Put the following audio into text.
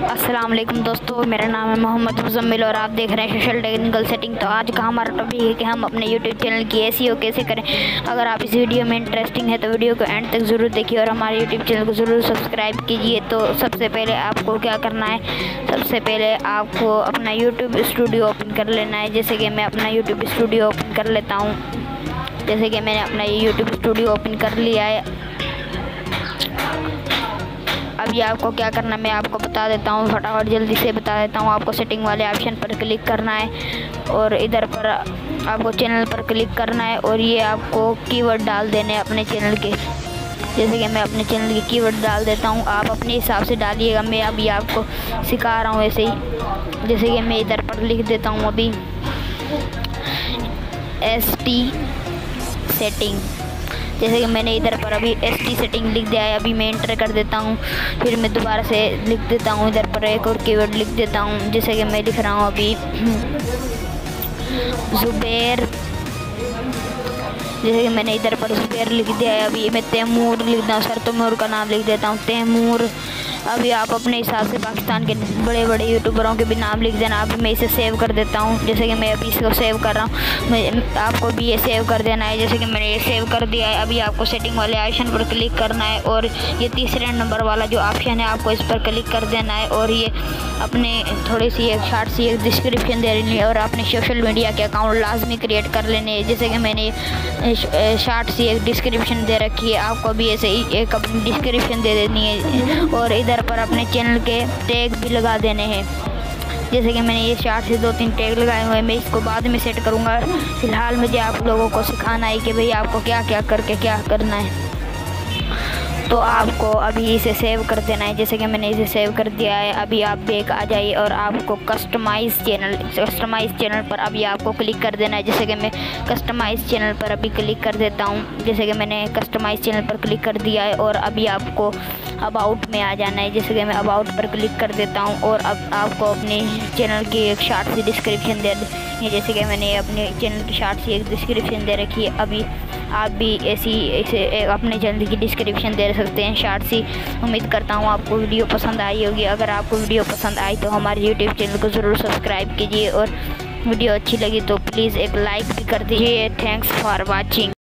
अस्सलाम वालेकुम दोस्तों, मेरा नाम है मोहम्मद मुज़म्मिल और आप देख रहे हैं सोशल टेक्निकल सेटिंग। तो आज का हमारा टॉपिक है कि हम अपने यूट्यूब चैनल की एसईओ कैसे करें। अगर आप इस वीडियो में इंटरेस्टिंग है तो वीडियो को एंड तक ज़रूर देखिए और हमारे यूट्यूब चैनल को ज़रूर सब्सक्राइब कीजिए। तो सबसे पहले आपको क्या करना है, सबसे पहले आपको अपना यूट्यूब स्टूडियो ओपन कर लेना है। जैसे कि मैं अपना यूट्यूब स्टूडियो ओपन कर लेता हूँ। जैसे कि मैंने अपना यूट्यूब स्टूडियो ओपन कर लिया है। अभी आपको क्या करना है मैं आपको बता देता हूँ, फटाफट जल्दी से बता देता हूँ। आपको सेटिंग वाले ऑप्शन पर क्लिक करना है और इधर पर आपको चैनल पर क्लिक करना है और ये आपको कीवर्ड डाल देने हैं अपने चैनल के। जैसे कि मैं अपने चैनल के कीवर्ड डाल देता हूँ, आप अपने हिसाब से डालिएगा। मैं अभी आपको सिखा रहा हूँ ऐसे ही। जैसे कि मैं इधर पर लिख देता हूँ अभी ST सेटिंग। जैसे कि मैंने इधर पर अभी ST सेटिंग लिख दिया है। अभी मैं एंटर कर देता हूँ, फिर मैं दोबारा से लिख देता हूँ। इधर पर एक और कीवर्ड लिख देता हूँ। जैसे कि मैं लिख रहा हूँ अभी ज़ुबैर। जैसे कि मैंने इधर पर ज़ुबैर लिख दिया है। अभी मैं तैमूर लिख देता हूँ, सर तैमूर का नाम लिख देता हूँ, तैमूर। अभी आप अपने हिसाब से पाकिस्तान के बड़े बड़े यूट्यूबरों के भी नाम लिख देना। अभी मैं इसे सेव कर देता हूँ। जैसे कि मैं अभी इसको सेव कर रहा हूँ, मैं आपको भी ये सेव कर देना है। जैसे कि मैंने ये सेव कर दिया है। अभी आपको सेटिंग वाले ऑप्शन पर क्लिक करना है और ये तीसरे नंबर वाला जो ऑप्शन है आपको इस पर क्लिक कर देना है और ये अपने थोड़ी सी एक शॉर्ट सी एक डिस्क्रिप्शन दे लेनी है और अपने सोशल मीडिया के अकाउंट लाजमी क्रिएट कर लेने हैं। जैसे कि मैंने शॉर्ट सी एक डिस्क्रिप्शन दे रखी है, आपको भी ऐसे ही एक अपनी डिस्क्रिप्शन दे देनी है और इधर पर अपने चैनल के टैग भी लगा देने हैं। जैसे कि मैंने ये शॉर्ट से 2-3 टैग लगाए हुए हैं, मैं इसको बाद में सेट करूँगा। फ़िलहाल मुझे आप लोगों को सिखाना है कि भाई आपको क्या क्या करके क्या करना है। तो आपको अभी इसे सेव कर देना है। जैसे कि मैंने इसे सेव कर दिया है। अभी आप बैक आ जाइए और आपको कस्टमाइज़ चैनल पर अभी आपको क्लिक कर देना है। जैसे कि मैं कस्टमाइज़ चैनल पर अभी क्लिक कर देता हूँ। जैसे कि मैंने कस्टमाइज़ चैनल पर क्लिक कर दिया है और अभी आपको अबाउट में आ जाना है। जैसे कि मैं अबाउट पर क्लिक कर देता हूँ और अब आपको अपने चैनल की एक शॉर्ट सी डिस्क्रिप्शन दे दी। जैसे कि मैंने अपने चैनल की शॉर्ट सी एक डिस्क्रिप्शन दे रखी है। अभी आप भी ऐसे अपने चैनल की डिस्क्रिप्शन दे सकते हैं शॉर्ट सी। उम्मीद करता हूँ आपको वीडियो पसंद आई होगी। अगर आपको वीडियो पसंद आई तो हमारे यूट्यूब चैनल को ज़रूर सब्सक्राइब कीजिए और वीडियो अच्छी लगी तो प्लीज़ एक लाइक भी कर दीजिए। Thanks for watching.